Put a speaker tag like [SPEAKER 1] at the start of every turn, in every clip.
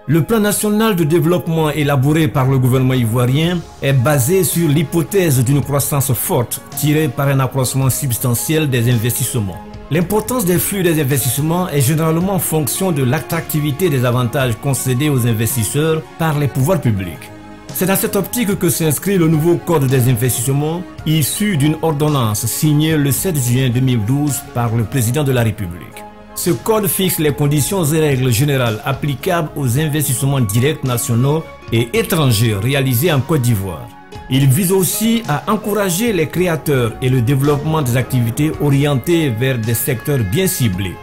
[SPEAKER 1] Le plan national de développement élaboré par le gouvernement ivoirien est basé sur l'hypothèse d'une croissance forte tirée par un accroissement substantiel des investissements. L'importance des flux des investissements est généralement en fonction de l'attractivité des avantages concédés aux investisseurs par les pouvoirs publics. C'est dans cette optique que s'inscrit le nouveau Code des investissements issu d'une ordonnance signée le 7 juin 2012 par le président de la République. Ce code fixe les conditions et règles générales applicables aux investissements directs nationaux et étrangers réalisés en Côte d'Ivoire. Il vise aussi à encourager les créateurs et le développement des activités orientées vers des secteurs bien ciblés.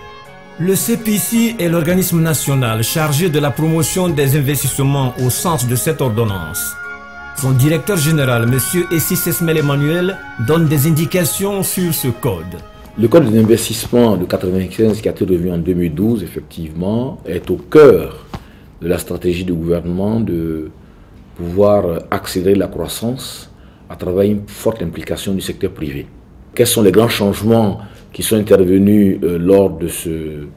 [SPEAKER 1] Le CPC est l'organisme national chargé de la promotion des investissements au sens de cette ordonnance. Son directeur général, M. Essis Esmel Emmanuel, donne des indications sur ce code.
[SPEAKER 2] Le code d'investissement de 1995 qui a été revu en 2012, effectivement, est au cœur de la stratégie du gouvernement de pouvoir accélérer la croissance à travers une forte implication du secteur privé. Quels sont les grands changements qui sont intervenus lors de ce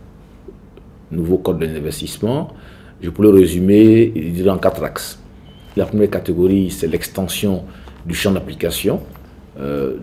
[SPEAKER 2] nouveau code d'investissement? Je pourrais le résumer en 4 axes. La première catégorie, c'est l'extension du champ d'application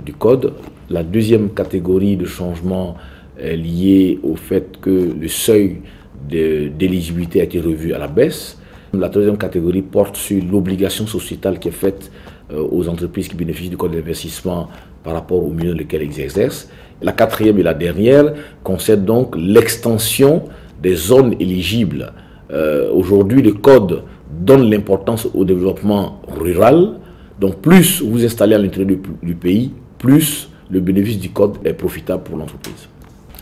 [SPEAKER 2] du code. La deuxième catégorie de changement est liée au fait que le seuil d'éligibilité a été revu à la baisse. La troisième catégorie porte sur l'obligation sociétale qui est faite aux entreprises qui bénéficient du code d'investissement par rapport aux milieux dans lesquels ils exercent. La quatrième et la dernière concerne donc l'extension des zones éligibles. Aujourd'hui, le code donne l'importance au développement rural. Donc plus vous installez à l'intérieur du pays, plus le bénéfice du code est profitable pour l'entreprise.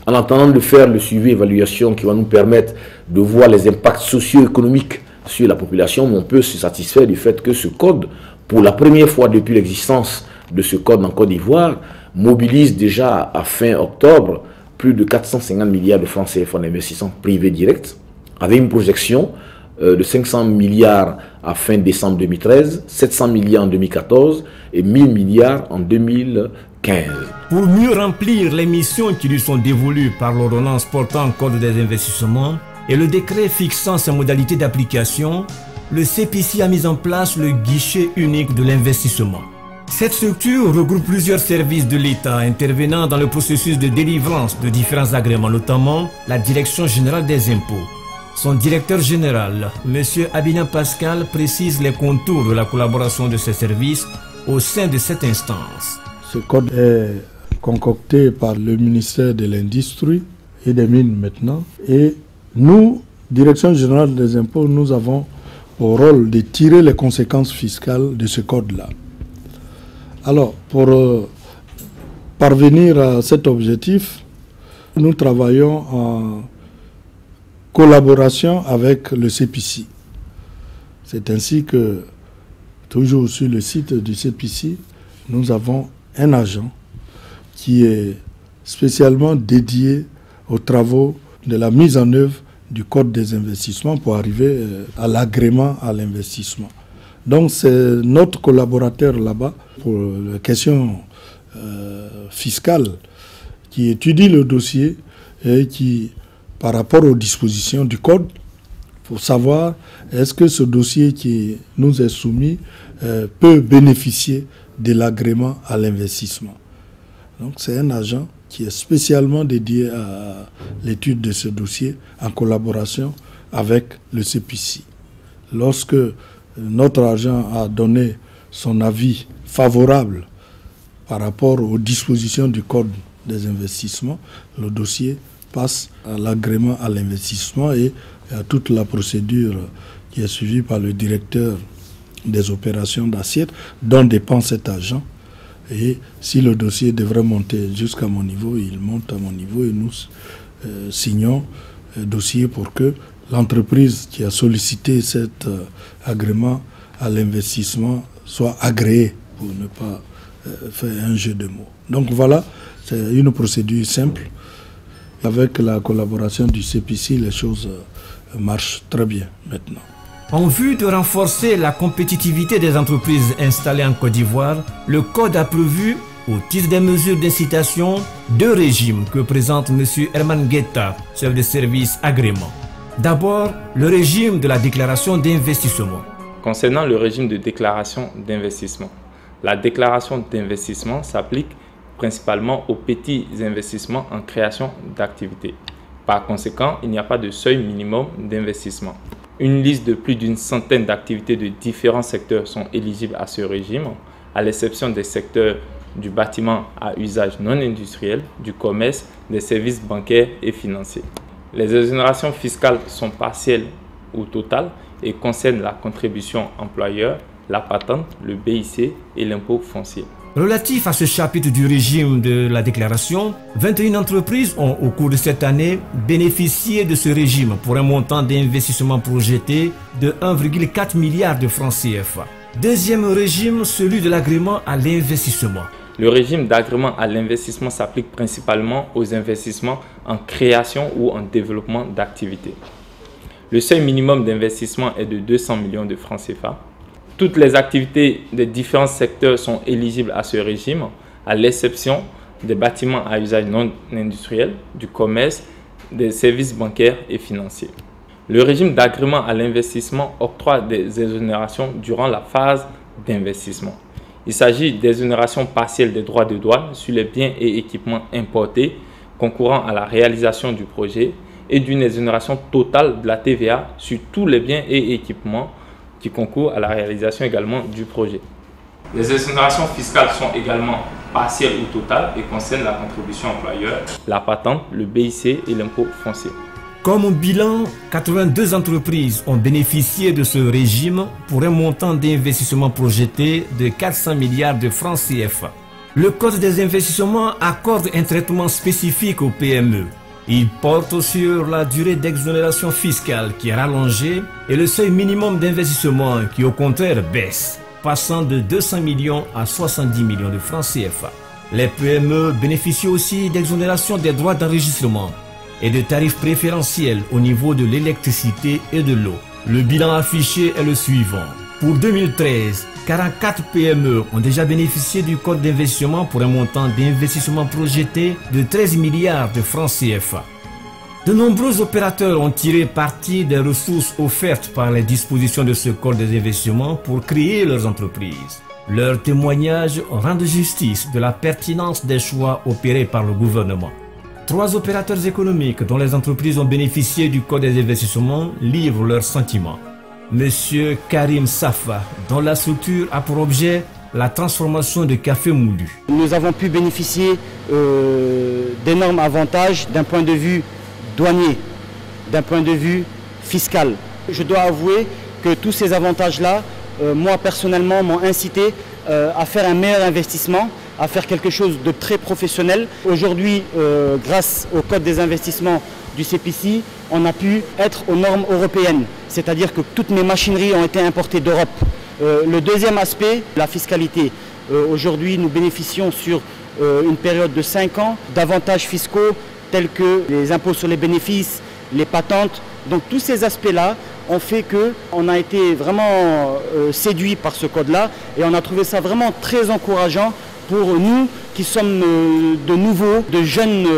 [SPEAKER 2] En attendant de faire le suivi et évaluation qui va nous permettre de voir les impacts socio-économiques sur la population, on peut se satisfaire du fait que ce code, pour la première fois depuis l'existence de ce code en Côte d'Ivoire, mobilise déjà à fin octobre plus de 450 milliards de francs CFA en investissement privé direct, avec une projection de 500 milliards à fin décembre 2013, 700 milliards en 2014 et 1000 milliards en 2015.
[SPEAKER 1] Pour mieux remplir les missions qui lui sont dévolues par l'ordonnance portant code des investissements et le décret fixant ses modalités d'application, le CPC a mis en place le guichet unique de l'investissement. Cette structure regroupe plusieurs services de l'État intervenant dans le processus de délivrance de différents agréments, notamment la Direction générale des impôts. Son directeur général, M. Abidjan Pascal, précise les contours de la collaboration de ces services au sein de cette instance.
[SPEAKER 3] Ce code est concocté par le ministère de l'Industrie et des Mines maintenant. Et nous, Direction générale des impôts, nous avons pour rôle de tirer les conséquences fiscales de ce code-là. Alors, pour parvenir à cet objectif, nous travaillons en collaboration avec le CPC. C'est ainsi que, toujours sur le site du CPC, nous avons un agent qui est spécialement dédié aux travaux de la mise en œuvre du Code des investissements pour arriver à l'agrément à l'investissement. Donc c'est notre collaborateur là-bas pour les questions fiscales qui étudie le dossier et qui, par rapport aux dispositions du Code, pour savoir est-ce que ce dossier qui nous est soumis peut bénéficier de l'agrément à l'investissement. Donc c'est un agent qui est spécialement dédié à l'étude de ce dossier en collaboration avec le CPC. Lorsque notre agent a donné son avis favorable par rapport aux dispositions du Code des investissements, le dossier passe à l'agrément à l'investissement et à toute la procédure qui est suivie par le directeur des opérations d'assiette dont dépend cet agent. Et si le dossier devrait monter jusqu'à mon niveau, il monte à mon niveau et nous signons un dossier pour que l'entreprise qui a sollicité cet agrément à l'investissement soit agréée, pour ne pas faire un jeu de mots. Donc voilà, c'est une procédure simple. Avec la collaboration du CPC, les choses marchent très bien maintenant.
[SPEAKER 1] En vue de renforcer la compétitivité des entreprises installées en Côte d'Ivoire, le Code a prévu, au titre des mesures d'incitation, 2 régimes que présente M. Herman Guetta, chef de service agrément. D'abord, le régime de la déclaration d'investissement.
[SPEAKER 4] Concernant le régime de déclaration d'investissement, la déclaration d'investissement s'applique principalement aux petits investissements en création d'activités. Par conséquent, il n'y a pas de seuil minimum d'investissement. Une liste de plus d'une centaine d'activités de différents secteurs sont éligibles à ce régime, à l'exception des secteurs du bâtiment à usage non industriel, du commerce, des services bancaires et financiers. Les exonérations fiscales sont partielles ou totales et concernent la contribution employeur, la patente, le BIC et l'impôt foncier.
[SPEAKER 1] Relatif à ce chapitre du régime de la déclaration, 21 entreprises ont au cours de cette année bénéficié de ce régime pour un montant d'investissement projeté de 1,4 milliard de francs CFA. Deuxième régime, celui de l'agrément à l'investissement.
[SPEAKER 4] Le régime d'agrément à l'investissement s'applique principalement aux investissements en création ou en développement d'activités. Le seuil minimum d'investissement est de 200 millions de francs CFA. Toutes les activités des différents secteurs sont éligibles à ce régime, à l'exception des bâtiments à usage non industriel, du commerce, des services bancaires et financiers. Le régime d'agrément à l'investissement octroie des exonérations durant la phase d'investissement. Il s'agit d'exonérations partielles des droits de douane sur les biens et équipements importés concourant à la réalisation du projet et d'une exonération totale de la TVA sur tous les biens et équipements qui concourent à la réalisation également du projet. Les exonérations fiscales sont également partielles ou totales et concernent la contribution employeur, la patente, le BIC et l'impôt foncier.
[SPEAKER 1] Comme bilan, 82 entreprises ont bénéficié de ce régime pour un montant d'investissement projeté de 400 milliards de francs CFA. Le Code des investissements accorde un traitement spécifique aux PME. Il porte sur la durée d'exonération fiscale qui est rallongée et le seuil minimum d'investissement qui au contraire baisse, passant de 200 millions à 70 millions de francs CFA. Les PME bénéficient aussi d'exonération des droits d'enregistrement et de tarifs préférentiels au niveau de l'électricité et de l'eau. Le bilan affiché est le suivant. Pour 2013, 44 PME ont déjà bénéficié du code d'investissement pour un montant d'investissement projeté de 13 milliards de francs CFA. De nombreux opérateurs ont tiré parti des ressources offertes par les dispositions de ce code des investissements pour créer leurs entreprises. Leurs témoignages rendent justice de la pertinence des choix opérés par le gouvernement. 3 opérateurs économiques dont les entreprises ont bénéficié du code des investissements livrent leurs sentiments. Monsieur Karim Safa, dont la structure a pour objet la transformation de café moulu.
[SPEAKER 5] Nous avons pu bénéficier d'énormes avantages d'un point de vue douanier, d'un point de vue fiscal. Je dois avouer que tous ces avantages-là, moi personnellement, m'ont incité à faire un meilleur investissement, à faire quelque chose de très professionnel. Aujourd'hui, grâce au code des investissements du CPC, on a pu être aux normes européennes, c'est-à-dire que toutes mes machineries ont été importées d'Europe. Le deuxième aspect, la fiscalité. Aujourd'hui, nous bénéficions sur une période de 5 ans d'avantages fiscaux tels que les impôts sur les bénéfices, les patentes. Donc tous ces aspects-là ont fait qu'on a été vraiment séduits par ce code-là et on a trouvé ça vraiment très encourageant pour nous qui sommes de nouveaux, de jeunes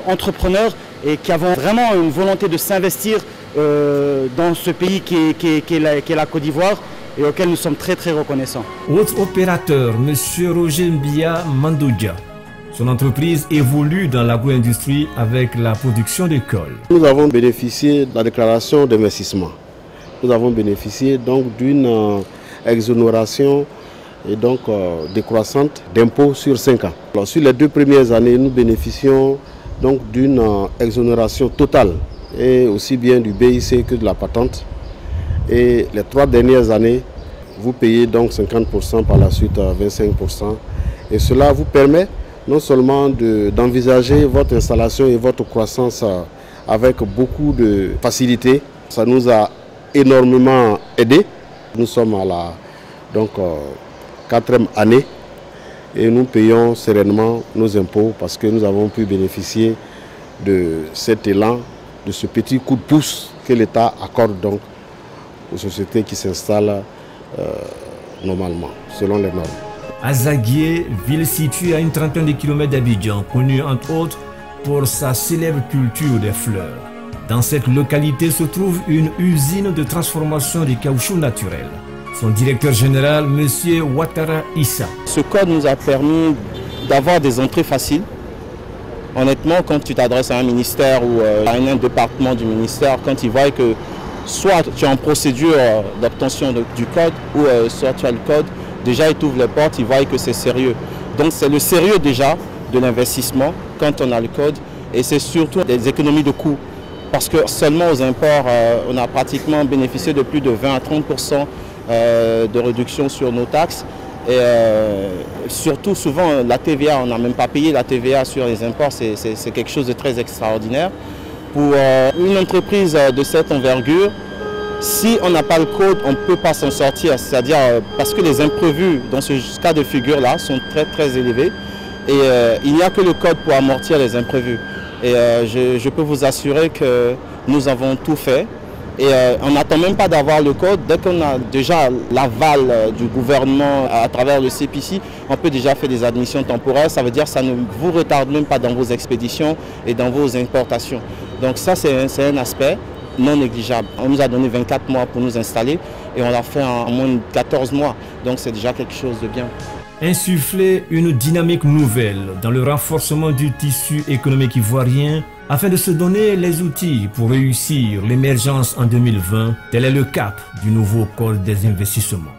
[SPEAKER 5] entrepreneurs et qui avons vraiment une volonté de s'investir dans ce pays qui est la Côte d'Ivoire et auquel nous sommes très très reconnaissants.
[SPEAKER 1] Autre opérateur, M. Roger Mbia Mandoudia. Son entreprise évolue dans l'agro-industrie avec la production de colle.
[SPEAKER 6] Nous avons bénéficié de la déclaration d'investissement. Nous avons bénéficié donc d'une exonération et donc décroissante d'impôts sur 5 ans. Alors, sur les 2 premières années, nous bénéficions donc d'une exonération totale, et aussi bien du BIC que de la patente. Et les 3 dernières années, vous payez donc 50%, par la suite 25%. Et cela vous permet non seulement d'envisager votre installation et votre croissance avec beaucoup de facilité. Ça nous a énormément aidé. Nous sommes à la 4e année et nous payons sereinement nos impôts parce que nous avons pu bénéficier de cet élan, de ce petit coup de pouce que l'État accorde donc aux sociétés qui s'installent normalement, selon les normes.
[SPEAKER 1] Azaguié, ville située à une trentaine de kilomètres d'Abidjan, connue entre autres pour sa célèbre culture des fleurs. Dans cette localité se trouve une usine de transformation du caoutchouc naturel. Son directeur général, M. Ouattara Issa.
[SPEAKER 7] Ce code nous a permis d'avoir des entrées faciles. Honnêtement, quand tu t'adresses à un ministère ou à un département du ministère, quand ils voient que soit tu es en procédure d'obtention du code ou soit tu as le code, déjà ils t'ouvrent les portes, ils voient que c'est sérieux. Donc c'est le sérieux déjà de l'investissement quand on a le code et c'est surtout des économies de coûts. Parce que seulement aux imports, on a pratiquement bénéficié de plus de 20 à 30% de réduction sur nos taxes. Et surtout, souvent, la TVA, on n'a même pas payé la TVA sur les imports, c'est quelque chose de très extraordinaire. Pour une entreprise de cette envergure, si on n'a pas le code, on ne peut pas s'en sortir. C'est-à-dire parce que les imprévus dans ce cas de figure-là sont très très élevés. Et il n'y a que le code pour amortir les imprévus. Et je peux vous assurer que nous avons tout fait. Et on n'attend même pas d'avoir le code. Dès qu'on a déjà l'aval du gouvernement à travers le CPC, on peut déjà faire des admissions temporaires. Ça veut dire que ça ne vous retarde même pas dans vos expéditions et dans vos importations. Donc ça, c'est un aspect non négligeable. On nous a donné 24 mois pour nous installer et on l'a fait en moins de 14 mois. Donc c'est déjà quelque chose de bien.
[SPEAKER 1] Insuffler une dynamique nouvelle dans le renforcement du tissu économique ivoirien afin de se donner les outils pour réussir l'émergence en 2020, tel est le cap du nouveau code des investissements.